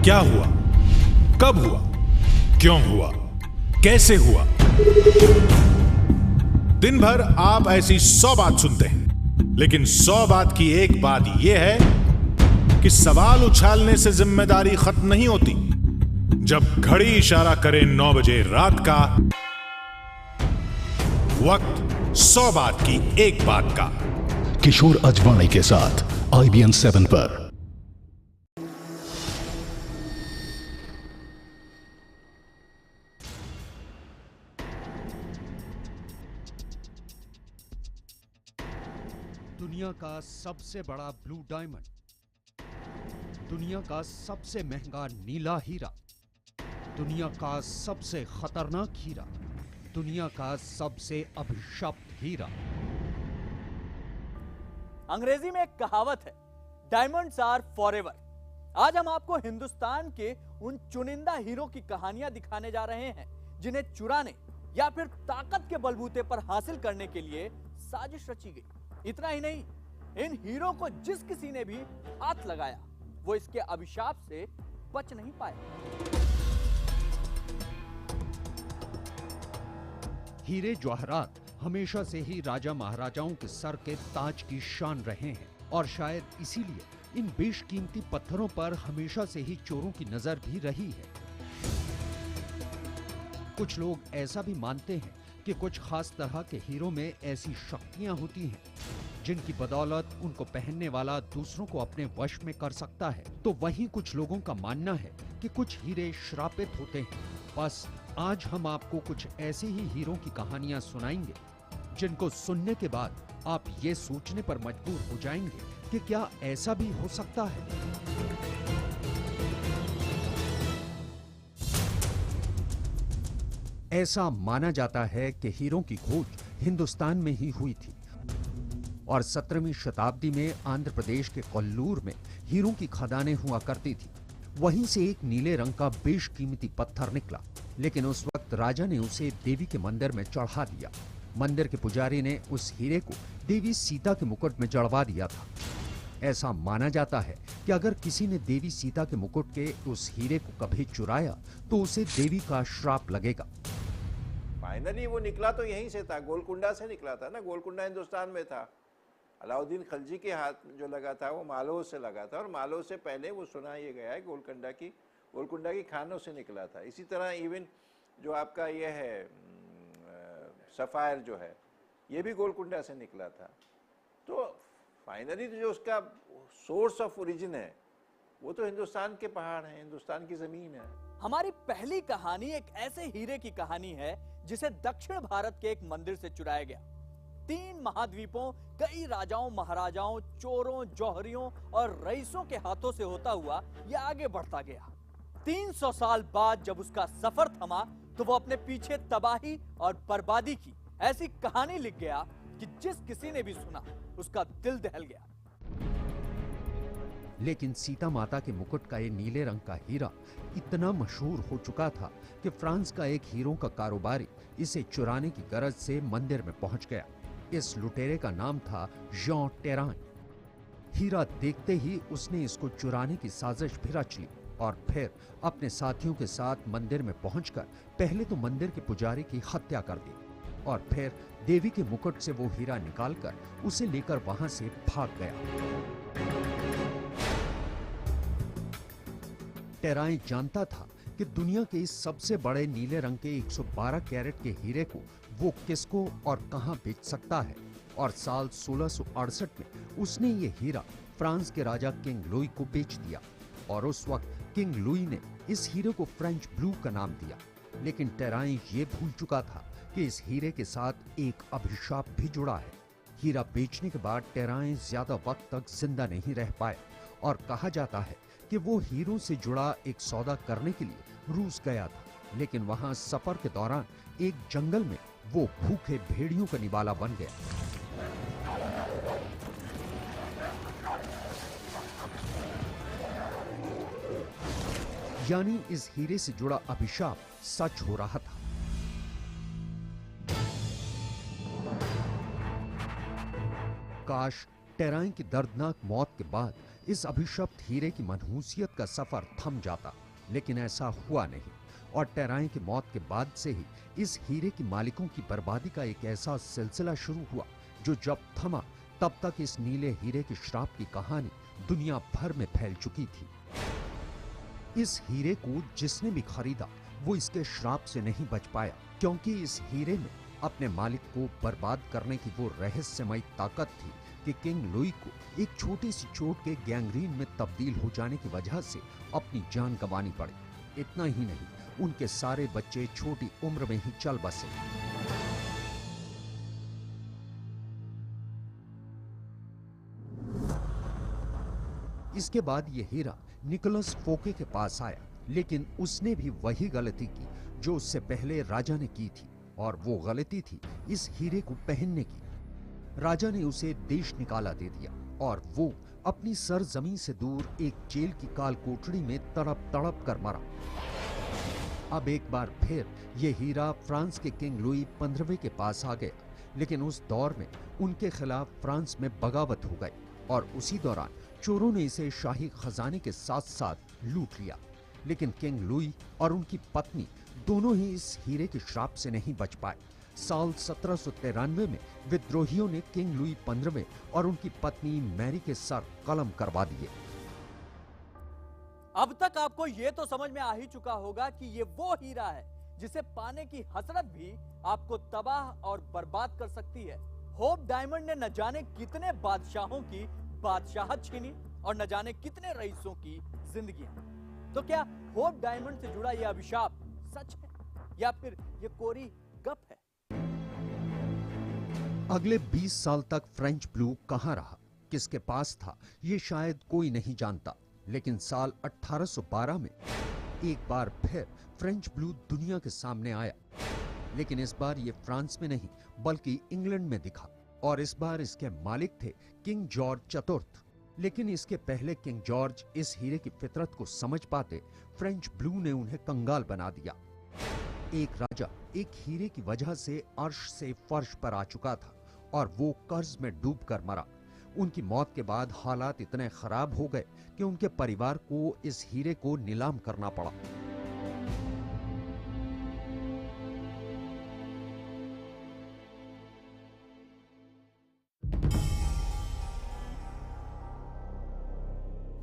क्या हुआ, कब हुआ, क्यों हुआ, कैसे हुआ। दिन भर आप ऐसी 100 बात सुनते हैं, लेकिन 100 बात की एक बात यह है कि सवाल उछालने से जिम्मेदारी खत्म नहीं होती। जब घड़ी इशारा करे 9 बजे रात का, वक्त 100 बात की एक बात का। किशोर अजवाणी के साथ IBN 7 पर। दुनिया का सबसे बड़ा ब्लू डायमंड, दुनिया का सबसे महंगा नीला हीरा, दुनिया का सबसे खतरनाक हीरा, दुनिया का सबसे अभिशप्त हीरा। अंग्रेजी में एक कहावत है, डायमंड्स आर फॉरएवर। आज हम आपको हिंदुस्तान के उन चुनिंदा हीरो की कहानियां दिखाने जा रहे हैं जिन्हें चुराने या फिर ताकत के बलबूते पर हासिल करने के लिए साजिश रची गई। इतना ही नहीं, इन हीरो को जिस किसी ने भी हाथ लगाया वो इसके अभिशाप से बच नहीं पाए। हीरे जवाहरात हमेशा से ही राजा महाराजाओं के सर के ताज की शान रहे हैं और शायद इसीलिए इन बेशकीमती पत्थरों पर हमेशा से ही चोरों की नजर भी रही है। कुछ लोग ऐसा भी मानते हैं कि कुछ खास तरह के हीरो में ऐसी शक्तियां होती हैं जिनकी बदौलत उनको पहनने वाला दूसरों को अपने वश में कर सकता है। तो वहीं कुछ लोगों का मानना है कि कुछ हीरे श्रापित होते हैं। बस आज हम आपको कुछ ऐसे ही हीरो की कहानियां सुनाएंगे जिनको सुनने के बाद आप ये सोचने पर मजबूर हो जाएंगे कि क्या ऐसा भी हो सकता है। ऐसा माना जाता है कि हीरो की खोज हिंदुस्तान में ही हुई थी और 17वीं शताब्दी में आंध्र प्रदेश के कोल्लूर में हीरों की खदानें हुआ करती थी। वहीं से एक नीले रंग का बेशकीमती पत्थर निकला, लेकिन उस वक्त राजा ने उसे देवी के मंदिर में चढ़ा दिया। मंदिर के पुजारी ने उस हीरे को देवी सीता के मुकुट में जड़वा दिया था। ऐसा माना जाता है कि अगर किसी ने देवी सीता के मुकुट के उस हीरे को कभी चुराया तो उसे देवी का श्राप लगेगा। फाइनली वो निकला तो यहीं से था, गोलकुंडा से निकला था ना। गोलकुंडा हिंदुस्तान में था। अलाउद्दीन खलजी के हाथ जो लगा था वो मालव से लगा था, और मालव से पहले वो सुना ये गया है गोलकुंडा की खानों से निकला था। इसी तरह इवन जो आपका ये है सफायर जो है, ये भी गोलकुंडा से निकला था। तो फाइनली जो उसका सोर्स ऑफ ओरिजिन है वो तो हिंदुस्तान के पहाड़ हैं, हिंदुस्तान की जमीन है। हमारी पहली कहानी एक ऐसे हीरे की कहानी है जिसे दक्षिण भारत के एक मंदिर से चुराया गया। 3 महाद्वीपों, कई राजाओं, महाराजाओं, चोरों, जौहरियों और रईसों के हाथों से होता हुआ यह आगे बढ़ता गया। 300 साल बाद जब उसका सफर थमा तो वो अपने पीछे तबाही और बर्बादी की ऐसी कहानी लिख गया कि जिस किसी ने भी सुना उसका दिल दहल गया। लेकिन सीता माता के मुकुट का ये नीले रंग का हीरा इतना मशहूर हो चुका था कि फ्रांस का एक हीरो का कारोबारी इसे चुराने की गरज से मंदिर में पहुंच गया। इस लुटेरे का नाम था जॉन टेरान। हीरा देखते ही उसने इसको चुराने की साजिश भी रच ली और फिर अपने साथियों के साथ मंदिर में पहुंचकर पहले तो मंदिर के पुजारी की हत्या कर दी और फिर देवी के मुकुट से वो हीरा निकालकर उसे लेकर वहां से भाग गया। टेरान जानता था कि दुनिया के इस सबसे बड़े नीले रंग के 112 कैरेट के हीरे को वो किसको और कहां बेच सकता है, और साल 1668 में उसने ये हीरा फ्रांस के राजा किंग लुई को बेच दिया। और उस वक्त किंग लुई ने इस हीरे को फ्रेंच ब्लू का नाम दिया। लेकिन टेरान ये भूल चुका था कि इस हीरे के साथ एक अभिशाप भी जुड़ा है। हीरा बेचने के बाद टेरान ज्यादा वक्त तक जिंदा नहीं रह पाए और कहा जाता है कि वो हीरो से जुड़ा एक सौदा करने के लिए रूस गया था, लेकिन वहां सफर के दौरान एक जंगल में वो भूखे भेड़ियों का निवाला बन गया। यानी इस हीरे से जुड़ा अभिशाप सच हो रहा था। काश टेरान की दर्दनाक मौत के बाद इस अभिशप्त हीरे की मनहूसियत का सफर थम जाता, लेकिन ऐसा हुआ नहीं और टेराए की मौत के बाद से ही इस हीरे की मालिकों की बर्बादी का एक ऐसा सिलसिला शुरू हुआ जो जब थमा तब तक इस नीले हीरे के श्राप की कहानी दुनिया भर में फैल चुकी थी। इस हीरे को जिसने भी खरीदा वो इसके श्राप से नहीं बच पाया, क्योंकि इस हीरे में अपने मालिक को बर्बाद करने की वो रहस्यमयी ताकत थी कि किंग लुई को एक छोटी सी चोट के गैंग्रीन में तब्दील हो जाने की वजह से अपनी जान गंवानी पड़ी। इतना ही नहीं, उनके सारे बच्चे छोटी उम्र में ही चल बसे। इसके बाद यह हीरा निकोलस फोके के पास आया, लेकिन उसने भी वही गलती की जो उससे पहले राजा ने की थी, और वो गलती थी इस हीरे को पहनने की। राजा ने उसे देश निकाला दे दिया और वो अपनी सरजमी से दूर एक जेल की काल कोठड़ी में तड़प तड़प कर मरा। अब एक बार फिर ये हीरा फ्रांस के किंग लुई 15वें के पास आ गया, लेकिन उस दौर में उनके खिलाफ फ्रांस में बगावत हो गई और उसी दौरान चोरों ने इसे शाही खजाने के साथ साथ लूट लिया। लेकिन किंग लुई और उनकी पत्नी दोनों ही इस हीरे के श्राप से नहीं बच पाए। साल 1793 में विद्रोहियों ने किंग लुई 15वें और उनकी पत्नी मैरी के सर कलम करवा दिए। अब तक आपको यह तो समझ में आ ही चुका होगा कि ये वो हीरा है जिसे पाने की हसरत भी आपको तबाह और बर्बाद कर सकती है। होप डायमंड ने न जाने कितने बादशाहों की बादशाहत छीनी और न जाने कितने रईसों की जिंदगियां। तो क्या होप डायमंड से जुड़ा यह अभिशाप सच है या फिर यह कोरी गप है? अगले 20 साल तक फ्रेंच ब्लू कहां रहा, किसके पास था, ये शायद कोई नहीं जानता। लेकिन साल 1812 में एक बार फिर फ्रेंच ब्लू दुनिया के सामने आया, लेकिन इस बार ये फ्रांस में नहीं बल्कि इंग्लैंड में दिखा, और इस बार इसके मालिक थे किंग जॉर्ज चतुर्थ। लेकिन इसके पहले किंग जॉर्ज इस हीरे की फितरत को समझ पाते, फ्रेंच ब्लू ने उन्हें कंगाल बना दिया। एक राजा एक हीरे की वजह से अर्श से फर्श पर आ चुका था और वो कर्ज में डूबकर मरा। उनकी मौत के बाद हालात इतने खराब हो गए कि उनके परिवार को इस हीरे को नीलाम करना पड़ा।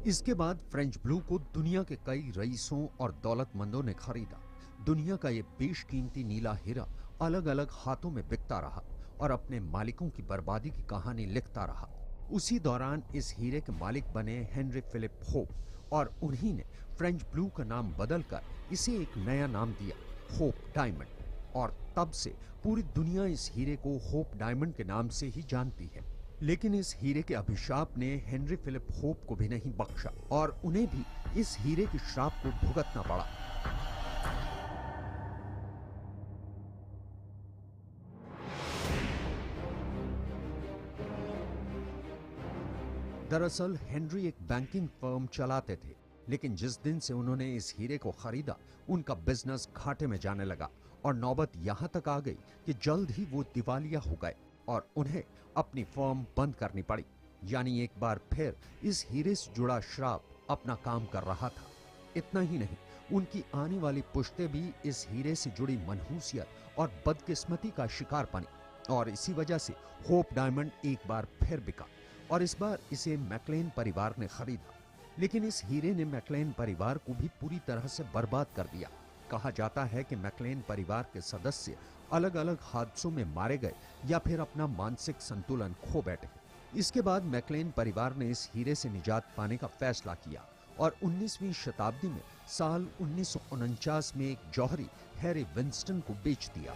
इसके बाद फ्रेंच ब्लू को दुनिया के कई रईसों और दौलतमंदों ने खरीदा। दुनिया का यह बेशकीमती नीला हीरा अलग अलग हाथों में बिकता रहा और अपने मालिकों की बर्बादी की कहानी लिखता रहा। उसी दौरान इस हीरे के मालिक बने हेनरी फिलिप होप, और उन्हीं ने फ्रेंच ब्लू का नाम बदलकर इसे एक नया नाम दिया, होप डायमंड। और तब से पूरी दुनिया इस हीरे को होप डायमंड के नाम से ही जानती है। लेकिन इस हीरे के अभिशाप ने हेनरी फिलिप होप को भी नहीं बख्शा और उन्हें भी इस हीरे के श्राप को भुगतना पड़ा। दरअसल हेनरी एक बैंकिंग फर्म चलाते थे, लेकिन जिस दिन से उन्होंने इस हीरे को खरीदा उनका बिजनेस घाटे में जाने लगा और नौबत यहां तक आ गई कि जल्द ही वो दिवालिया हो गए और उन्हें अपनी फर्म बंद करनी पड़ी। यानी एक बार फिर इस हीरे से जुड़ा श्राप अपना काम कर रहा था। इतना ही नहीं, उनकी आने वाली पुश्तें भी इस हीरे से जुड़ी मनहूसियत और बदकिस्मती का शिकार बनी और इसी वजह से होप डायमंड एक बार फिर बिका और इस बार इसे मैक्लेन परिवार ने खरीदा। लेकिन इस हीरे ने मैक्लेन परिवार को भी पूरी तरह से बर्बाद कर दिया। कहा जाता है कि मैक्लेन परिवार के सदस्य अलग अलग हादसों में मारे गए या फिर अपना मानसिक संतुलन खो बैठे। इसके बाद मैक्लेन परिवार ने इस हीरे से निजात पाने का फैसला किया और 19वीं शताब्दी में साल 1949 में एक जौहरी हैरी विंस्टन को बेच दिया।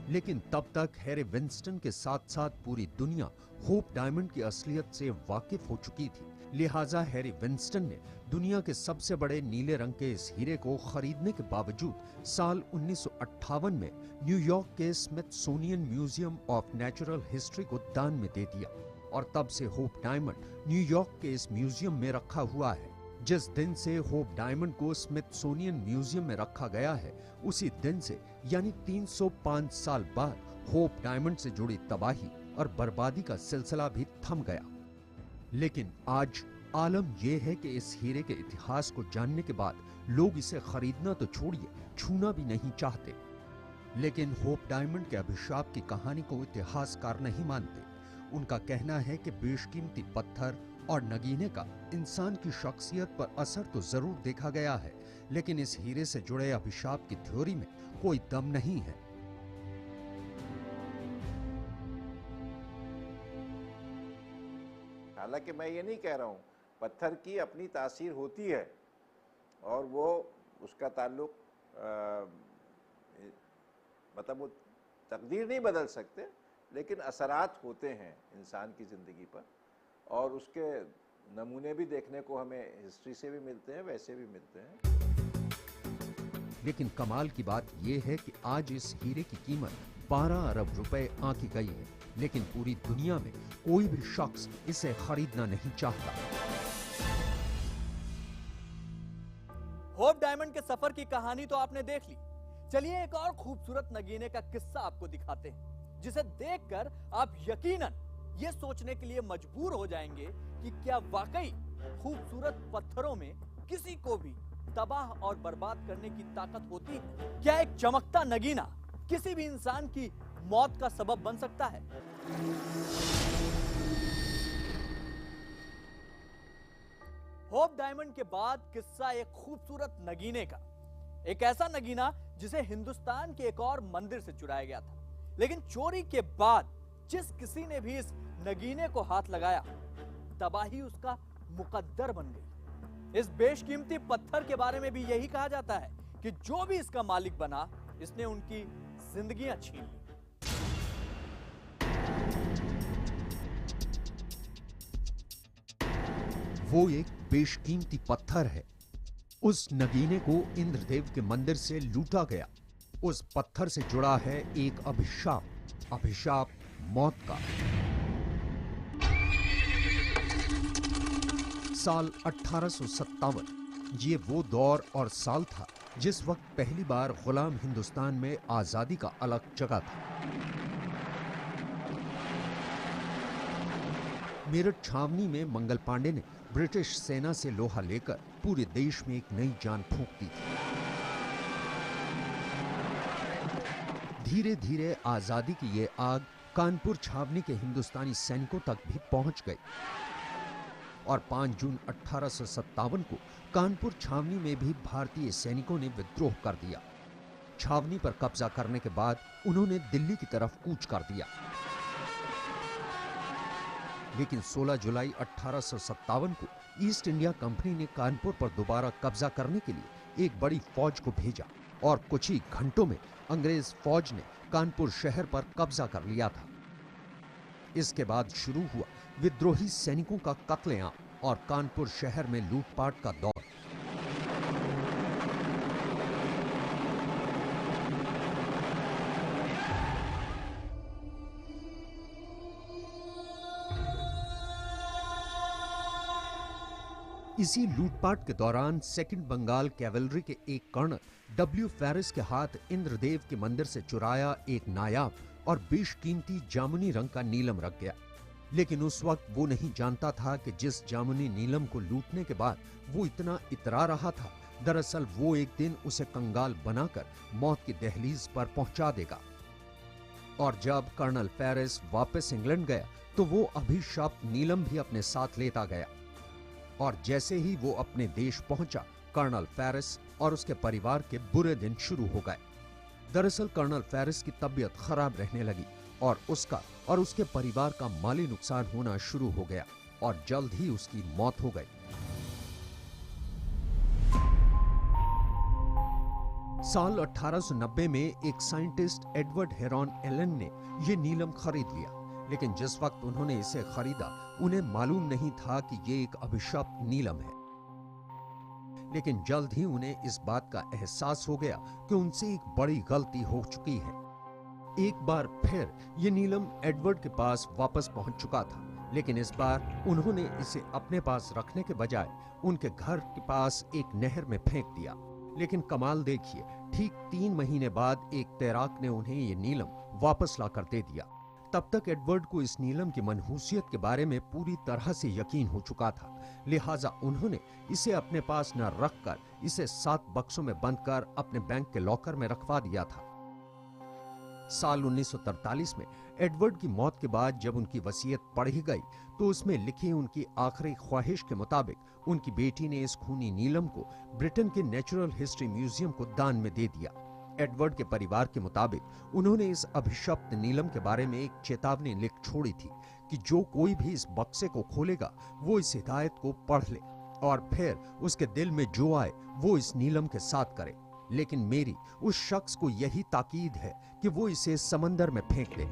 लेकिन तब तक हैरी विंस्टन के साथ साथ पूरी दुनिया होप डायमंड की असलियत से वाकिफ हो चुकी थी। लिहाजा हैरी विंस्टन ने दुनिया के सबसे बड़े नीले रंग के इस हीरे को खरीदने के बावजूद साल 1958 में न्यूयॉर्क के Smithsonian museum of natural history को दान में दे दिया और तब से होप डायमंड न्यूयॉर्क के इस म्यूजियम में रखा हुआ है। जिस दिन से होप डायमंड को स्मिथसोनियन म्यूजियम में रखा गया है, उसी दिन से यानी 305 साल बाद होप डायमंड से जुड़ी तबाही और बर्बादी का सिलसिला भी थम गया। लेकिन आज आलम यह है कि इस हीरे के इतिहास को जानने के बाद लोग इसे खरीदना तो छोड़िए, छूना भी नहीं चाहते। लेकिन होप डायमंड के अभिशाप की कहानी को इतिहासकार नहीं मानते। उनका कहना है कि बेशकीमती पत्थर और नगीने का इंसान की शख्सियत पर असर तो जरूर देखा गया है, लेकिन इस हीरे से जुड़े अभिशाप की थ्योरी में कोई दम नहीं है। हालांकि मैं ये नहीं कह रहा हूँ, पत्थर की अपनी तासीर होती है और वो उसका ताल्लुक मतलब वो तकदीर नहीं बदल सकते, लेकिन असरात होते हैं इंसान की ज़िंदगी पर, और उसके नमूने भी देखने को हमें हिस्ट्री से भी मिलते हैं, वैसे भी मिलते हैं। लेकिन कमाल की बात यह है कि आज इस हीरे की कीमत 12 अरब रुपए आंकी गई है, लेकिन पूरी दुनिया में कोई भी शख्स इसे खरीदना नहीं चाहता। होप डायमंड के सफर की कहानी तो आपने देख ली। चलिए एक और खूबसूरत नगीने का किस्सा आपको दिखाते हैं, जिसे देखकर आप यकीनन ये सोचने के लिए मजबूर हो जाएंगे कि क्या वाकई खूबसूरत पत्थरों में किसी को भी तबाह और बर्बाद करने की ताकत होती है? क्या एक चमकता नगीना किसी भी इंसान की मौत का सबब बन सकता है? होप डायमंड के बाद किस्सा एक खूबसूरत नगीने का, एक ऐसा नगीना जिसे हिंदुस्तान के एक और मंदिर से चुराया गया था, लेकिन चोरी के बाद जिस किसी ने भी इस नगीने को हाथ लगाया, तबाही उसका मुकद्दर बन गई। इस बेशकीमती पत्थर के बारे में भी यही कहा जाता है कि जो भी इसका मालिक बना, इसने उनकी जिंदगियां छीन ली। वो एक बेशकीमती पत्थर है। उस नगीने को इंद्रदेव के मंदिर से लूटा गया। उस पत्थर से जुड़ा है एक अभिशाप, अभिशाप मौत का। साल 1857 ये वो दौर और साल था जिस वक्त पहली बार गुलाम हिंदुस्तान में आजादी का अलग जगह था। मेरठ छावनी में मंगल पांडे ने ब्रिटिश सेना से लोहा लेकर पूरे देश में एक नई जान फूंक दी थी। धीरे धीरे आजादी की ये आग कानपुर छावनी के हिंदुस्तानी सैनिकों तक भी पहुंच गई और 5 जून 1857 को कानपुर छावनी में भी भारतीय सैनिकों ने विद्रोह कर दिया। छावनी पर कब्जा करने के बाद उन्होंने दिल्ली की तरफ कूच कर दिया। लेकिन 16 जुलाई 1857 को ईस्ट इंडिया कंपनी ने कानपुर पर दोबारा कब्जा करने के लिए एक बड़ी फौज को भेजा और कुछ ही घंटों में अंग्रेज फौज ने कानपुर शहर पर कब्जा कर लिया था। इसके बाद शुरू हुआ विद्रोही सैनिकों का कत्लेआम और कानपुर शहर में लूटपाट का दौर। इसी लूटपाट के दौरान सेकंड बंगाल कैवलरी के एक कर्नल डब्ल्यू फेरिस के हाथ इंद्रदेव के मंदिर से चुराया एक नायाब और बेशकीमती जामुनी रंग का नीलम रख गया। लेकिन उस वक्त वो नहीं जानता था कि जिस जामुनी नीलम को लूटने के बाद वो इतना इतरा रहा था, दरअसल वो एक दिन उसे कंगाल बनाकर मौत की दहलीज पर पहुंचा देगा। और जब कर्नल फेरिस वापस इंग्लैंड गया तो वो अभिशाप्त नीलम भी अपने साथ लेता गया। और जैसे ही वो अपने देश पहुंचा, कर्नल फेरिस और उसके परिवार के बुरे दिन शुरू हो गए। दरअसल कर्नल फेरिस की तबीयत खराब रहने लगी और उसका और उसके परिवार का माली नुकसान होना शुरू हो गया और जल्द ही उसकी मौत हो गई। साल 1890 में एक साइंटिस्ट एडवर्ड हेरॉन एलन ने यह नीलम खरीद लिया, लेकिन जिस वक्त उन्होंने इसे खरीदा उन्हें मालूम नहीं था कि ये एक अभिशप्त नीलम है। लेकिन जल्द ही उन्हें इस बात का एहसास हो गया कि उनसे एक बड़ी गलती हो चुकी है। एक बार फिर ये नीलम एडवर्ड के पास वापस पहुंच चुका था, लेकिन इस बार उन्होंने इसे अपने पास रखने के बजाय उनके घर के पास एक नहर में फेंक दिया। लेकिन कमाल देखिए, ठीक 3 महीने बाद एक तैराक ने उन्हें ये नीलम वापस लाकर दे दिया। तब तक एडवर्ड को इस नीलम की मनहूसियत के बारे में पूरी तरह से यकीन हो चुका था, लिहाजा उन्होंने इसे अपने पास न रखकर इसे 7 बक्सों में बंद कर अपने बैंक के लॉकर में रखवा दिया था। साल 1943 में एडवर्ड की मौत के बाद जब उनकी वसीयत पढ़ी गई तो उसमें लिखी उनकी आखिरी ख्वाहिश के मुताबिक उनकी बेटी ने इस खूनी नीलम को ब्रिटेन के नेचुरल हिस्ट्री म्यूजियम को दान में दे दिया। एडवर्ड के परिवार के मुताबिक उन्होंने इस अभिशप्त नीलम के बारे में एक चेतावनी लिख छोड़ी थी कि जो कोई भी इस बक्से को खोलेगा वो इस हिदायत को पढ़ ले और फिर उसके दिल में जो आए वो इस नीलम के साथ करे। लेकिन मेरी उस शख्स को यही ताकीद है कि वो इसे समंदर में फेंक दे।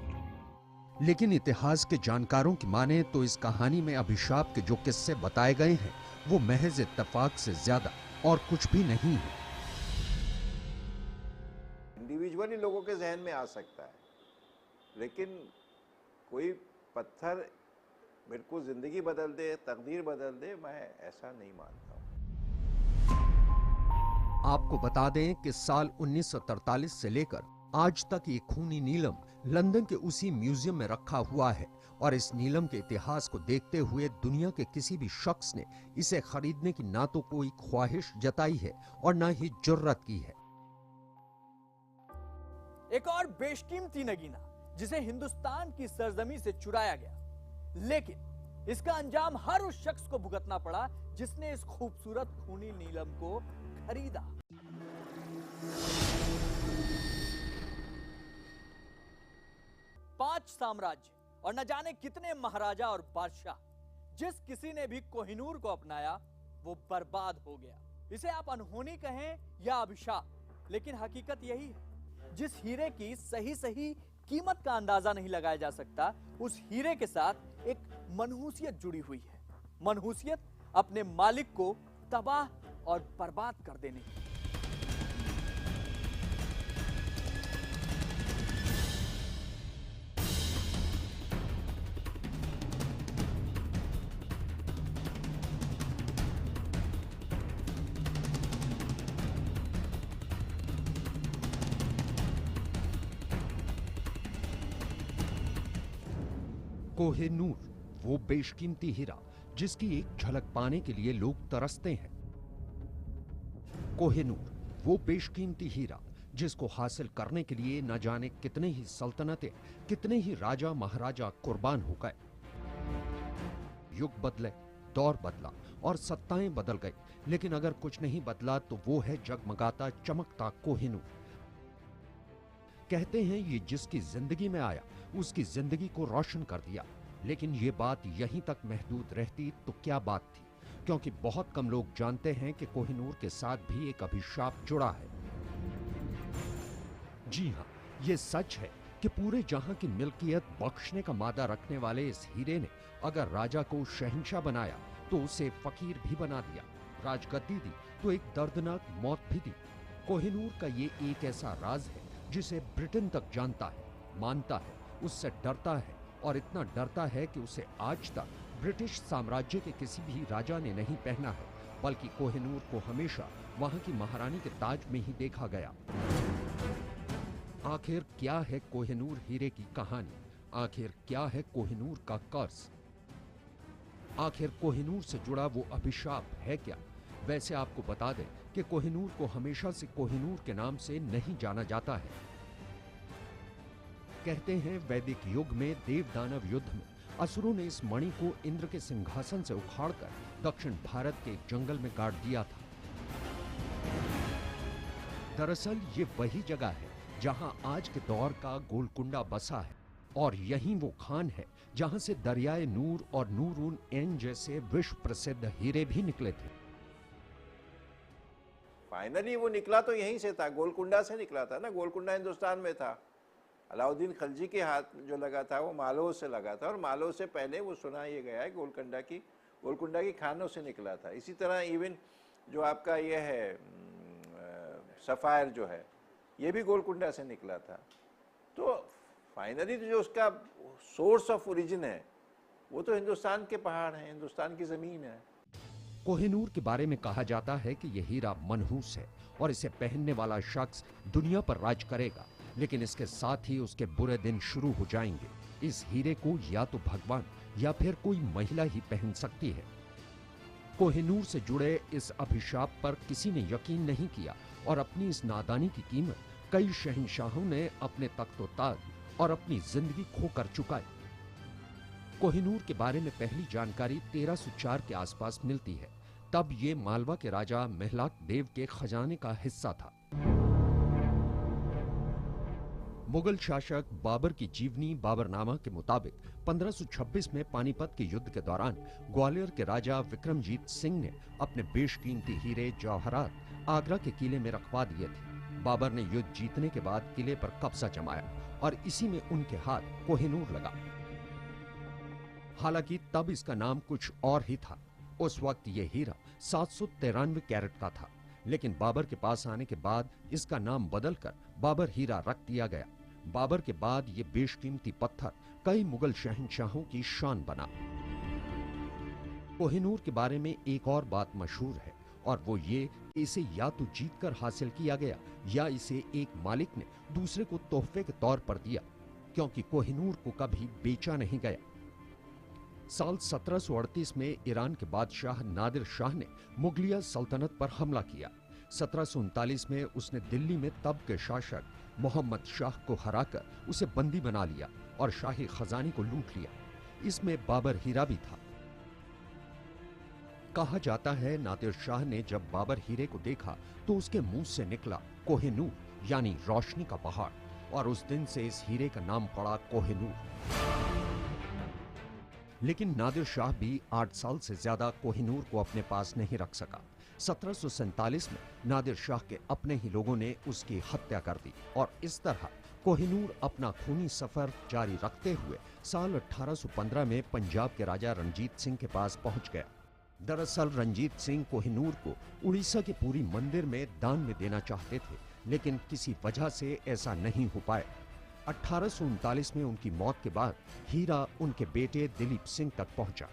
लेकिन इतिहास के जानकारों की माने तो इस कहानी में अभिशाप के जो किस्से बताए गए हैं वो महज इत्तेफाक से ज्यादा और कुछ भी नहीं है। इंडिविजुअली लोगों के जहन में आ सकता है, लेकिन कोई पत्थर बिल्कुल जिंदगी बदल दे, तकदीर बदल दे, मैं ऐसा नहीं मानता हूँ। आपको बता दें कि साल 1943 से लेकर आज तक ये खूनी नीलम लंदन के उसी म्यूजियम में रखा हुआ है और इस नीलम के इतिहास को देखते हुए दुनिया के किसी भी शख्स ने इसे खरीदने की ना तो कोई ख्वाहिश जताई है और ना ही जुर्रत की है। एक और बेशकीमती नगीना जिसे हिंदुस्तान की सरजमी से चुराया गया, लेकिन इसका अंजाम हर उस शख्स को भुगतना पड़ा जिसने इस खूबसूरत खूनी नीलम को खरीदा। पांच साम्राज्य और न जाने कितने महाराजा और बादशाह, जिस किसी ने भी कोहिनूर को अपनाया वो बर्बाद हो गया। इसे आप अनहोनी कहें या अभिशाप, लेकिन हकीकत यही है। जिस हीरे की सही कीमत का अंदाजा नहीं लगाया जा सकता, उस हीरे के साथ एक मनहूसियत जुड़ी हुई है। मनहूसियत अपने मालिक को तबाह और बर्बाद कर देने की। कोहिनूर, वो बेशकीमती हीरा जिसकी एक झलक पाने के लिए लोग तरसते हैं। कोहिनूर, वो बेशकीमती हीरा जिसको हासिल करने के लिए न जाने कितने ही सल्तनतें, कितने ही राजा महाराजा कुर्बान हो गए। युग बदले, दौर बदला और सत्ताएं बदल गई, लेकिन अगर कुछ नहीं बदला तो वो है जगमगाता चमकता कोहिनूर। कहते हैं ये जिसकी जिंदगी में आया उसकी जिंदगी को रोशन कर दिया, लेकिन ये बात यहीं तक महदूद रहती तो क्या बात थी, क्योंकि बहुत कम लोग जानते हैं कि कोहिनूर के साथ भी एक अभिशाप जुड़ा है। जी हां, ये सच है कि पूरे जहां की मिल्कियत बख्शने का मादा रखने वाले इस हीरे ने अगर राजा को शहंशाह बनाया तो उसे फकीर भी बना दिया, राजगद्दी दी तो एक दर्दनाक मौत भी दी। कोहिनूर का ये एक ऐसा राज है जिसे ब्रिटेन तक जानता है, मानता है, उससे डरता है और इतना डरता है कि उसे आज तक ब्रिटिश साम्राज्य के किसी भी राजा ने नहीं पहना है, बल्कि कोहिनूर को हमेशा वहां की महारानी के ताज में ही देखा गया। आखिर क्या है कोहिनूर हीरे की कहानी? आखिर क्या है कोहिनूर का कर्ज? आखिर कोहिनूर से जुड़ा वो अभिशाप है क्या? वैसे आपको बता दें कि कोहिनूर को हमेशा से कोहिनूर के नाम से नहीं जाना जाता है। कहते हैं वैदिक युग में देव दानव युद्ध में असुरों ने इस मणि को इंद्र के सिंहासन से उखाड़कर दक्षिण भारत के एक जंगल में गाड़ दिया था। दरअसल ये वही जगह है जहां आज के दौर का गोलकुंडा बसा है और यहीं वो खान है जहां से दरियाए नूर और नूरुन एन जैसे विश्व प्रसिद्ध हीरे भी निकले थे। फाइनली वो निकला तो यहीं से था, गोलकुंडा से निकला था ना। गोलकुंडा हिंदुस्तान में था। अलाउद्दीन खलजी के हाथ जो लगा था वो मालवा से लगा था, और मालवा से पहले वो सुना ये गया है गोलकुंडा की खानों से निकला था। इसी तरह इवन जो आपका ये है सफ़ायर जो है ये भी गोलकुंडा से निकला था। तो फाइनली जो उसका सोर्स ऑफ ओरिजिन है वो तो हिंदुस्तान के पहाड़ हैं, हिंदुस्तान की जमीन है। कोहिनूर के बारे में कहा जाता है कि यह हीरा मनहूस है और इसे पहनने वाला शख्स दुनिया पर राज करेगा, लेकिन इसके साथ ही उसके बुरे दिन शुरू हो जाएंगे। इस हीरे को या तो भगवान या फिर कोई महिला ही पहन सकती है। कोहिनूर से जुड़े इस अभिशाप पर किसी ने यकीन नहीं किया और अपनी इस नादानी की कीमत कई शहंशाहों ने अपने तख्त-ओ-ताज और अपनी जिंदगी खोकर चुकाई। कोहिनूर के बारे में पहली जानकारी 1304 के आसपास मिलती है। तब ये मालवा के राजा मेहलाक देव के खजाने का हिस्सा था। मुगल शासक बाबर की जीवनी बाबरनामा के मुताबिक 1526 में पानीपत के युद्ध के दौरान ग्वालियर के राजा विक्रमजीत सिंह ने अपने बेशकीमती हीरे जवाहरात आगरा के किले में रखवा दिए थे। बाबर ने युद्ध जीतने के बाद किले पर कब्जा जमाया और इसी में उनके हाथ कोहिनूर लगा। हालांकि तब इसका नाम कुछ और ही था। उस वक्त यह हीरा 793 कैरेट का था, लेकिन बाबर के पास आने के बाद इसका नाम बदलकर बाबर हीरा रख दिया गया। बाबर के बाद ये बेशकीमती पत्थर कई मुगल शहंशाहों की शान बना। कोहिनूर के बारे में एक और बात मशहूर है और वो ये कि इसे या तो जीतकर हासिल किया गया या इसे एक मालिक ने दूसरे को तोहफे के तौर पर दिया, क्योंकि कोहिनूर को कभी बेचा नहीं गया। साल 1738 में ईरान के बादशाह नादिर शाह ने मुगलिया सल्तनत पर हमला किया। 1739 में उसने दिल्ली में तब के शासक मोहम्मद शाह को हराकर उसे बंदी बना लिया और शाही खजाने को लूट लिया। इसमें बाबर हीरा भी था। कहा जाता है नादिर शाह ने जब बाबर हीरे को देखा तो उसके मुंह से निकला कोहिनूर, यानी रोशनी का पहाड़, और उस दिन से इस हीरे का नाम पड़ा कोहिनूर। लेकिन नादिर शाह भी 8 साल से ज्यादा कोहिनूर को अपने पास नहीं रख सका। 1747 में नादिर शाह के अपने ही लोगों ने उसकी हत्या कर दी और इस तरह कोहिनूर अपना खूनी सफर जारी रखते हुए साल 1815 में पंजाब के राजा रणजीत सिंह के पास पहुंच गया। दरअसल रणजीत सिंह कोहिनूर को उड़ीसा के पुरी मंदिर में दान में देना चाहते थे, लेकिन किसी वजह से ऐसा नहीं हो पाया। 1839 में उनकी मौत के बाद हीरा उनके बेटे दिलीप सिंह तक पहुंचा।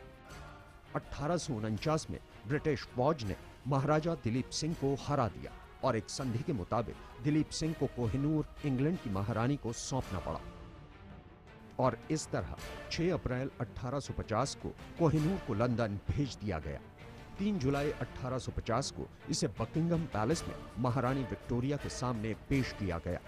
1849 में ब्रिटिश फौज ने महाराजा दिलीप सिंह को हरा दिया और एक संधि के मुताबिक दिलीप सिंह को कोहिनूर इंग्लैंड की महारानी को सौंपना पड़ा और इस तरह 6 अप्रैल 1850 को कोहिनूर को लंदन भेज दिया गया। 3 जुलाई 1850 को इसे बकिंगम पैलेस में महारानी विक्टोरिया के सामने पेश किया गया।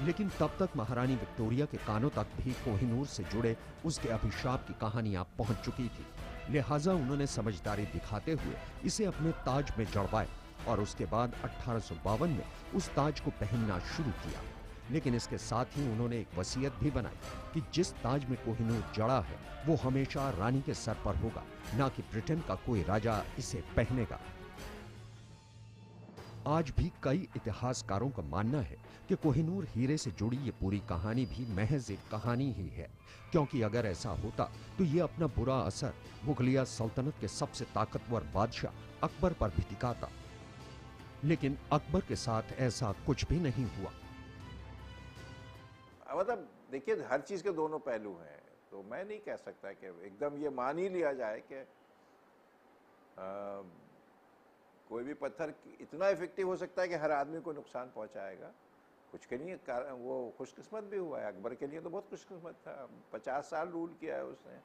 लेकिन तब तक महारानी विक्टोरिया के कानों तक भी कोहिनूर से जुड़े उसके अभिशाप की कहानियां पहुंच चुकी थी। लिहाजा उन्होंने समझदारी दिखाते हुए इसे अपने ताज में जड़वाया और उसके बाद 1852 में उस ताज को पहनना शुरू किया। लेकिन इसके साथ ही उन्होंने एक वसीयत भी बनाई कि जिस ताज में कोहिनूर जड़ा है वो हमेशा रानी के सर पर होगा, ना कि ब्रिटेन का कोई राजा इसे पहनेगा। आज भी कई इतिहासकारों का मानना है कि कोहिनूर हीरे से जुड़ी ये पूरी कहानी भी महज एक कहानी ही है, क्योंकि अगर ऐसा होता तो ये अपना बुरा असर मुगलिया सल्तनत के सबसे ताकतवर बादशाह अकबर पर भी दिखाता। लेकिन अकबर के साथ ऐसा कुछ भी नहीं हुआ। मतलब देखिए, हर चीज के दोनों पहलू हैं, तो मैं नहीं कह सकता कि एकदम ये मान ही लिया जाए कि कोई भी पत्थर इतना इफेक्टिव हो सकता है कि हर आदमी को नुकसान पहुंचाएगा। कुछ के लिए वो खुशकिस्मत भी हुआ है। अकबर के लिए तो बहुत खुशकिस्मत था, 50 साल रूल किया है उसने।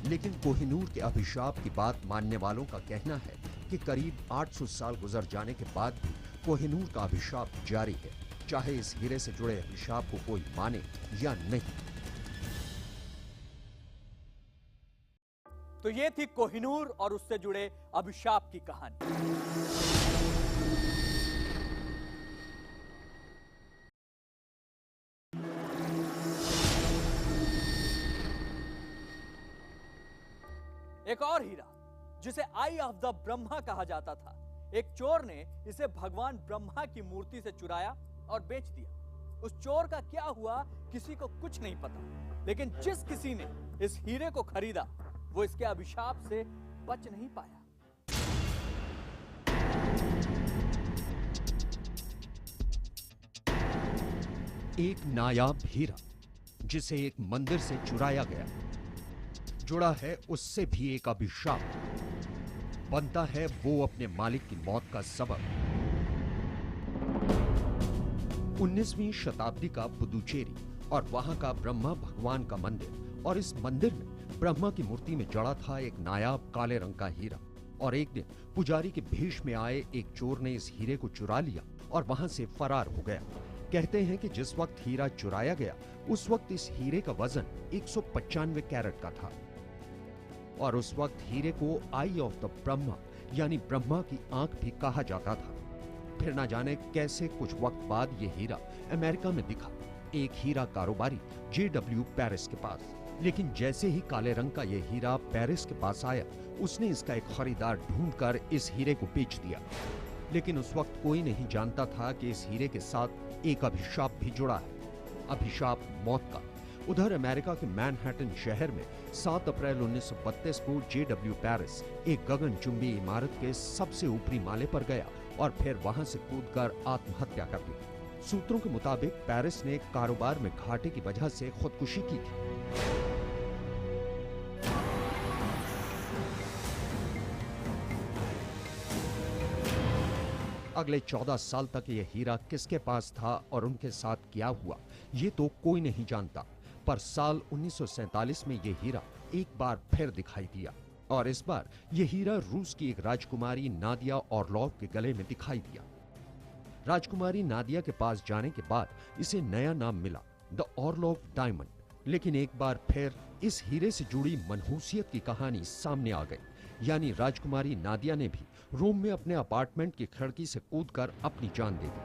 लेकिन कोहिनूर के अभिशाप की बात मानने वालों का कहना है कि करीब 800 साल गुजर जाने के बाद भी कोहिनूर का अभिशाप जारी है, चाहे इस हीरे से जुड़े अभिशाप को कोई माने या नहीं। तो ये थी कोहिनूर और उससे जुड़े अभिशाप की कहानी। एक और हीरा जिसे आई ऑफ द ब्रह्मा कहा जाता था, एक चोर ने इसे भगवान ब्रह्मा की मूर्ति से चुराया और बेच दिया। उस चोर का क्या हुआ किसी को कुछ नहीं पता, लेकिन जिस किसी ने इस हीरे को खरीदा वो इसके अभिशाप से बच नहीं पाया। एक नायाब हीरा जिसे एक मंदिर से चुराया गया। जुड़ा है उससे भी एक अभिशाप। बनता है वो अपने मालिक की मौत का सबब। 19वीं शताब्दी का पुदुचेरी और वहां का ब्रह्मा भगवान का मंदिर, और इस मंदिर में ब्रह्मा की मूर्ति में जड़ा था एक नायाब काले रंग का हीरा। और एक दिन पुजारी के भेष में आए एक चोर ने इस हीरे को चुरा लिया और वहां से फरार हो गया। कहते हैं कि जिस वक्त हीरा चुराया गया उस वक्त इस हीरे का वजन 195 कैरेट का था। और उस वक्त हीरे को आई ऑफ द ब्रह्मा यानी ब्रह्मा की आंख भी कहा जाता था। फिर ना जाने कैसे कुछ वक्त बाद ये हीरा अमेरिका में दिखा, एक हीरा कारोबारी JW पेरिस के पास। लेकिन जैसे ही काले रंग का ये हीरा पेरिस के पास आया, उसने इसका एक खरीदार ढूंढकर इस हीरे को बेच दिया। लेकिन उस वक्त कोई नहीं जानता था कि इस हीरे के साथ एक अभिशाप भी जुड़ा है, अभिशाप मौत का। उधर अमेरिका के मैनहट्टन शहर में 7 अप्रैल 1932 को JW पेरिस एक गगनचुंबी इमारत के सबसे ऊपरी माले पर गया और फिर वहां से कूदकर आत्महत्या कर ली। सूत्रों के मुताबिक पेरिस ने कारोबार में घाटे की वजह से खुदकुशी की थी। अगले 14 साल तक ये हीरा किसके पास था और उनके साथ क्या हुआ, ये तो कोई नहीं जानता। पर साल 1947 में ये हीरा एक बार फिर दिखाई दिया, और इस बार ये हीरा रूस की एक राजकुमारी नादिया ऑर्लोव के गले में दिखाई दिया। राजकुमारी नादिया के पास जाने के बाद इसे नया नाम मिला, द ऑर्लोव डायमंड। लेकिन एक बार फिर इस हीरे से जुड़ी मनहूसियत की कहानी सामने आ गई। यानी राजकुमारी नादिया ने भी रोम में अपने अपार्टमेंट की खिड़की से कूदकर अपनी जान दे दी।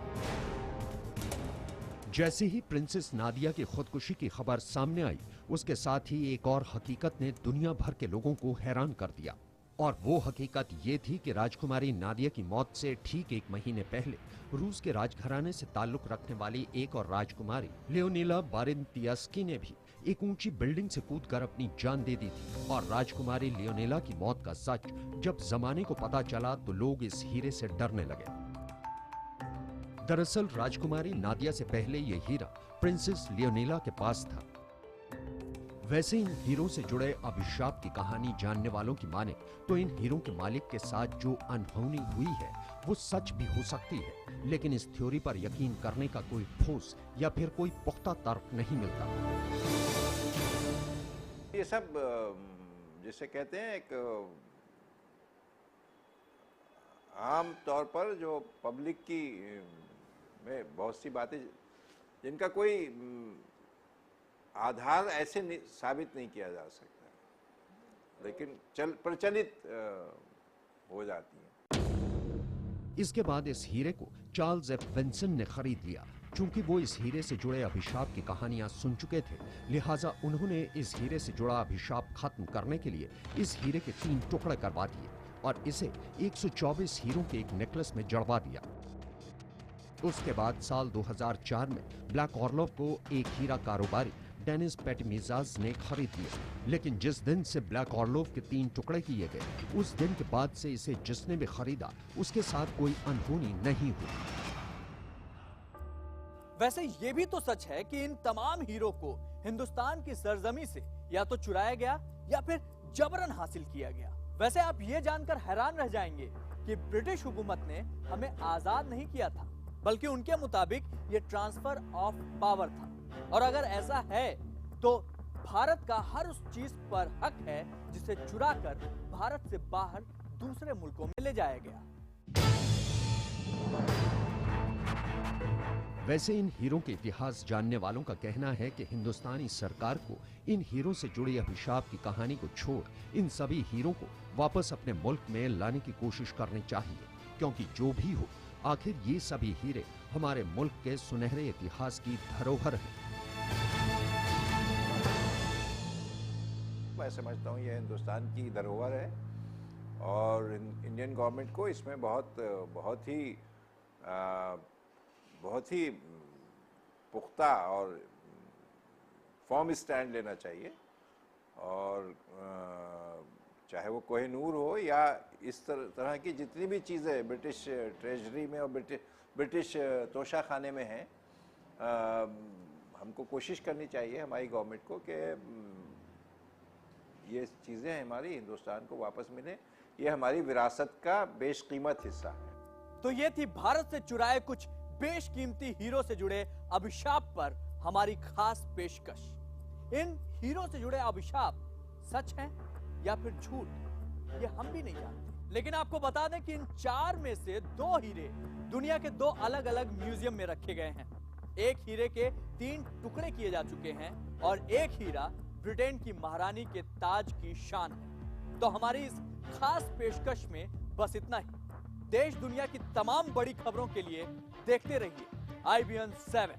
जैसे ही प्रिंसेस नादिया की खुदकुशी की खबर सामने आई, उसके साथ ही एक और हकीकत ने दुनिया भर के लोगों को हैरान कर दिया। और वो हकीकत ये थी कि राजकुमारी नादिया की मौत से ठीक 1 महीने पहले रूस के राजघराने से ताल्लुक रखने वाली एक और राजकुमारी लियोनिला बारिंतियस्की ने भी एक ऊंची बिल्डिंग से कूदकर अपनी जान दे दी थी। और राजकुमारी लियोनिला की मौत का सच जब जमाने को पता चला तो लोग इस हीरे से डरने लगे। दरअसल राजकुमारी नादिया से पहले यह हीरा प्रिंसेस लियोनिला के पास था। वैसे इन हीरों से जुड़े अभिशाप की कहानी जानने वालों की माने तो इन हीरों के मालिक के साथ जो अनहोनी हुई है वो सच भी हो सकती है, लेकिन इस थ्योरी पर यकीन करने का कोई ठोस या फिर कोई पुख्ता तर्क नहीं मिलता। ये सब जिसे कहते हैं एक आम तौर पर जो पब्लिक की में बहुत सी बातें जिनका कोई आधार ऐसे साबित नहीं किया जा सकता, लेकिन प्रचलित हो जाती है। इसके बाद इस हीरे को चार्ल्स एफ विंसन ने खरीद लिया। चूंकि वो इस हीरे से जुड़े अभिशाप की कहानियां सुन चुके थे, लिहाजा उन्होंने इस हीरे से जुड़ा अभिशाप खत्म करने के लिए इस हीरे के 3 टुकड़े करवा दिए और इसे 124 हीरों के एक नेकलेस में जड़वा दिया। उसके बाद साल 2004 में ब्लैक ऑर्लोव को एक हीरा कारोबारी डेनिस पेटमिजाज ने खरीद लिया। लेकिन जिस दिन से ब्लैक ऑर्लोव के 3 टुकड़े किए गए, उस दिन के बाद से इसे जिसने भी खरीदा उसके साथ कोई अनहोनी नहीं हुई। वैसे ये भी तो सच है कि इन तमाम हीरो को हिंदुस्तान की सरजमी से या तो चुराया गया या फिर जबरन हासिल किया गया। वैसे आप ये जानकर हैरान रह जाएंगे कि ब्रिटिश हुकूमत ने हमें आजाद नहीं किया था, बल्कि उनके मुताबिक ये ट्रांसफर ऑफ पावर था। और अगर ऐसा है तो भारत का हर उस चीज पर हक है जिसे चुराकर भारत से बाहर दूसरे मुल्कों में ले जाया गया। वैसे इन हीरों के इतिहास जानने वालों का कहना है कि हिंदुस्तानी सरकार को इन हीरों से जुड़ी अभिशाप की कहानी को छोड़ इन सभी हीरों को वापस अपने मुल्क में लाने की कोशिश करनी चाहिए, क्योंकि जो भी हो आखिर ये सभी हीरे हमारे मुल्क के सुनहरे इतिहास की धरोहर हैं। मैं समझता हूँ ये हिंदुस्तान की धरोहर है और इंडियन गवर्नमेंट को इसमें बहुत ही पुख्ता और फॉर्म स्टैंड लेना चाहिए। और चाहे वो कोहिनूर हो या इस तरह की जितनी भी चीज़ें ब्रिटिश ट्रेजरी में और ब्रिटिश तोशाखाने में हैं, हमको कोशिश करनी चाहिए हमारी गवर्नमेंट को कि ये चीज़ें हमारी हिंदुस्तान को वापस मिले। ये हमारी विरासत का बेशकीमत हिस्सा है। तो ये थी भारत से चुराए कुछ बेशकीमती हीरो से जुड़े अभिशाप पर हमारी खास पेशकश। इन हीरो से जुड़े अभिशाप सच हैं या फिर झूठ, ये हम भी नहीं जानते। लेकिन आपको बता दें कि इन 4 में से 2 हीरे दुनिया के 2 अलग अलग म्यूजियम में रखे गए हैं। एक हीरे के 3 टुकड़े किए जा चुके हैं और एक हीरा ब्रिटेन की महारानी के ताज की शान है। तो हमारी इस खास पेशकश में बस इतना ही। देश दुनिया की तमाम बड़ी खबरों के लिए देखते रहिए IBN 7।